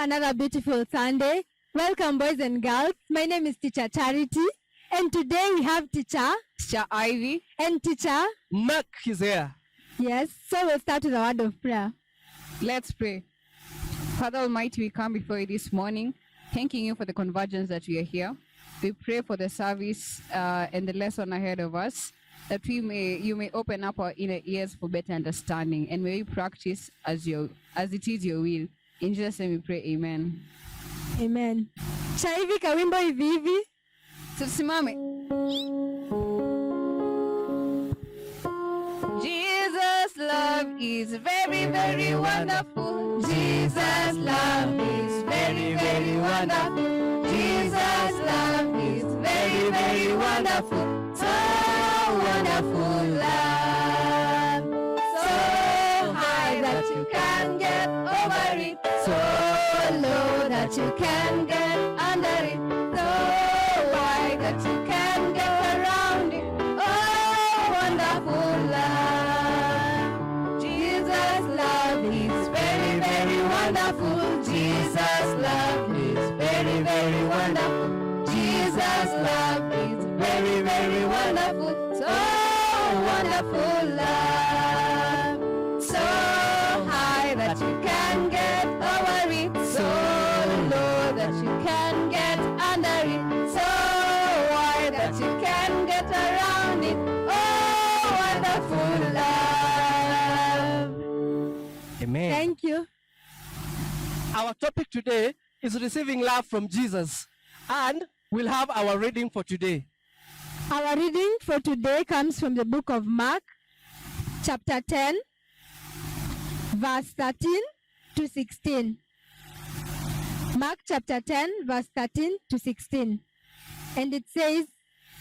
another beautiful Sunday. Welcome, boys and girls. My name is Teacher Charity, and today we have Teacher Ivy and Teacher Mark is here. Yes, so we'll start with a word of prayer. Let's pray. Father Almighty, we come before you this morning, thanking you for the convergence that we are here. We pray for the service and the lesson ahead of us, that you may open up our inner ears for better understanding, and may we practice as it is your will. In Jesus' name we pray, amen. Amen. Chaivi kawimbo hivi hivi. Tusimame. Jesus' love is very, very wonderful. Jesus' love is very, very wonderful. Jesus' love is very, very wonderful. So wonderful love. So high that you can't get over it. So low that you can't get under it. So wide that you can't get around it. Oh, wonderful love. Jesus' love is very, very wonderful. Jesus' love is very, very wonderful. Jesus' love is very, very wonderful. So wonderful love. So high that you can't get over it. So low that you can't get under it. So wide that you can't get around it. Oh, wonderful love. Amen. Thank you. Our topic today is receiving love from Jesus, and we'll have our reading for today. Our reading for today comes from the book of Mark, chapter 10, verse 13 to 16. Mark chapter 10, verse 13 to 16. And it says,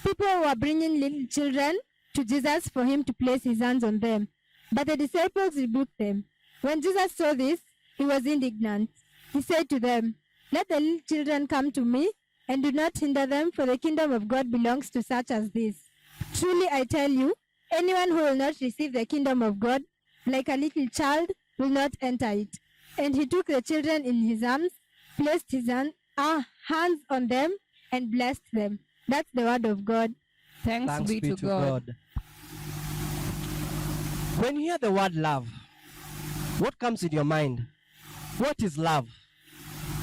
people were bringing little children to Jesus for him to place his hands on them. But the disciples rebuked them. When Jesus saw this, he was indignant. He said to them, let the little children come to me, and do not hinder them, for the kingdom of God belongs to such as this. Truly I tell you, anyone who will not receive the kingdom of God like a little child will not enter it. And he took the children in his arms, placed his hands on them, and blessed them. That's the word of God. Thanks be to God. When you hear the word love, what comes in your mind? What is love?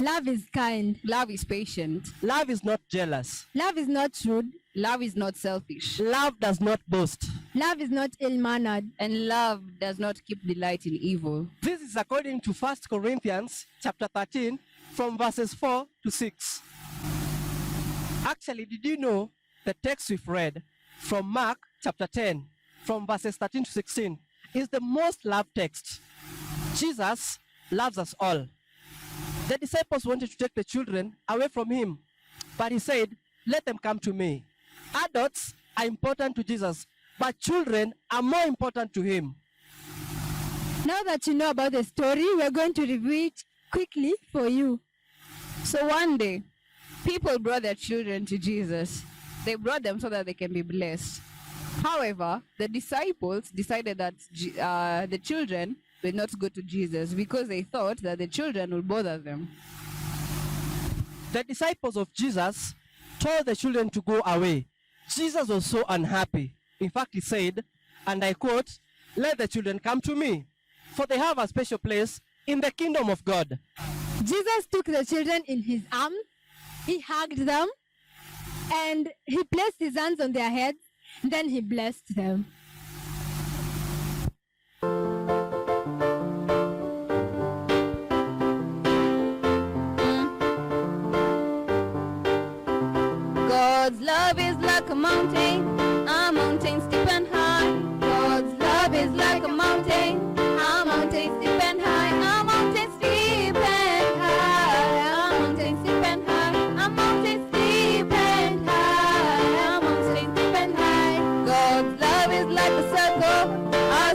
Love is kind. Love is patient. Love is not jealous. Love is not rude. Love is not selfish. Love does not boast. Love is not ill-mannered. And love does not keep delight in evil. This is according to 1 Corinthians chapter 13, from verses 4 to 6. Actually, did you know the text we've read from Mark chapter 10, from verses 13 to 16, is the most loved text? Jesus loves us all. The disciples wanted to take the children away from him, but he said, let them come to me. Adults are important to Jesus, but children are more important to him. Now that you know about the story, we're going to review it quickly for you. So one day, people brought their children to Jesus. They brought them so that they can be blessed. However, the disciples decided that the children will not go to Jesus because they thought that the children will bother them. The disciples of Jesus told the children to go away. Jesus was so unhappy. In fact, he said, and I quote, let the children come to me, for they have a special place in the kingdom of God. Jesus took the children in his arms, he hugged them, and he placed his hands on their heads, and then he blessed them. God's love is like a mountain steep and high. God's love is like a mountain steep and high. A mountain steep and high. A mountain steep and high. A mountain steep and high. A mountain steep and high. God's love is like a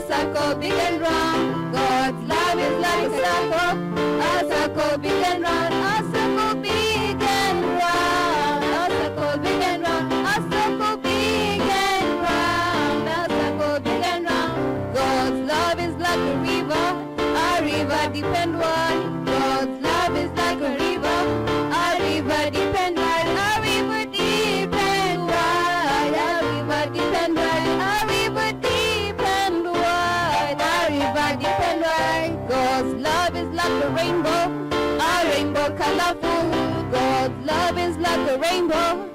circle big and round. God's love is like a circle big and round. A circle big and round. A circle big and round. A circle big colorful. God's love is like a rainbow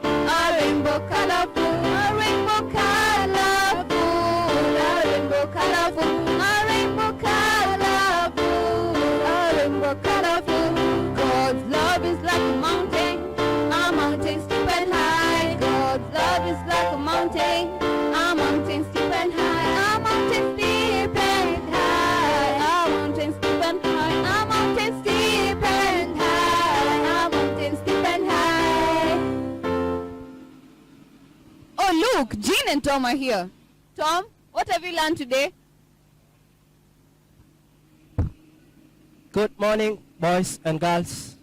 colorful, a rainbow colorful, a rainbow colorful, a rainbow colorful, a rainbow colorful. God's love is like a mountain steep and high. God's love is like a mountain steep and high, a mountain steep and high, a mountain steep and high, a mountain steep and high, a mountain steep and high. Oh look, Jean and Tom are here. Tom, what have you learned today? Good morning, boys and girls.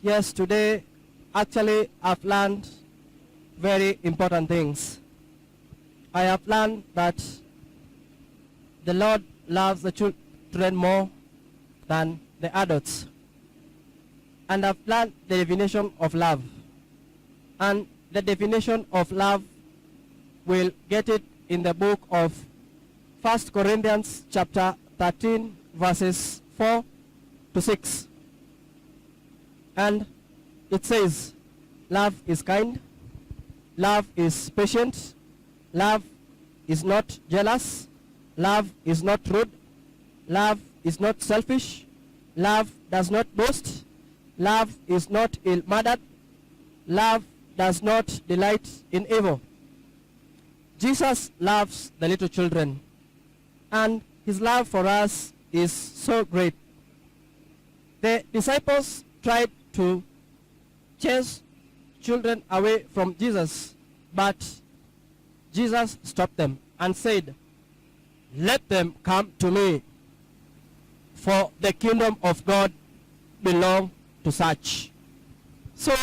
Yes, today actually I've learned very important things. I have learned that the Lord loves the children more than the adults. And I've learned the definition of love. And the definition of love, we'll get it in the book of 1 Corinthians chapter 13, verses 4 to 6. And it says, love is kind, love is patient, love is not jealous, love is not rude, love is not selfish, love does not boast, love is not ill-mannered, love does not delight in evil. Jesus loves the little children, and his love for us is so great. The disciples tried to chase children away from Jesus, but Jesus stopped them and said, "Let them come to me, for the kingdom of God belongs to such." So,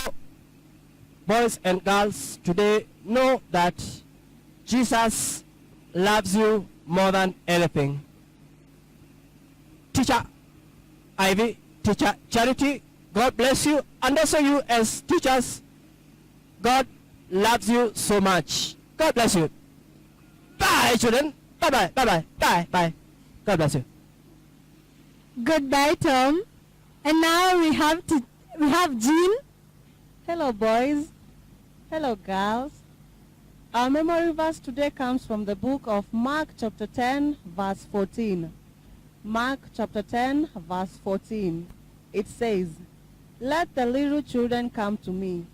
boys and girls, today know that Jesus loves you more than anything. Teacher Ivy, Teacher Charity, God bless you, and also you as teachers, God loves you so much. God bless you. Bye, children. Bye-bye, bye-bye, bye-bye. God bless you. Goodbye, Tom. And now we have Jean. Hello, boys. Hello, girls. Our memory verse today comes from the book of Mark chapter 10, verse 14. Mark chapter 10, verse 14. It says, "Let the little children come to me,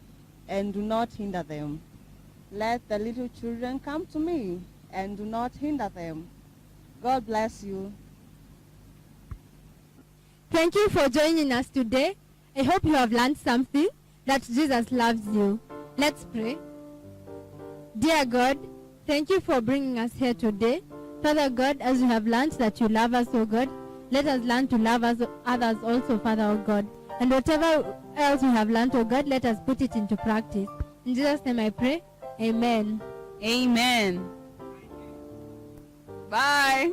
and do not hinder them. Let the little children come to me, and do not hinder them." God bless you. Thank you for joining us today. I hope you have learned something, that Jesus loves you. Let's pray. Dear God, thank you for bringing us here today. Father God, as we have learned that you love us, oh God, let us learn to love others also, Father, oh God. And whatever else we have learned, oh God, let us put it into practice. In Jesus' name I pray. Amen. Amen. Bye.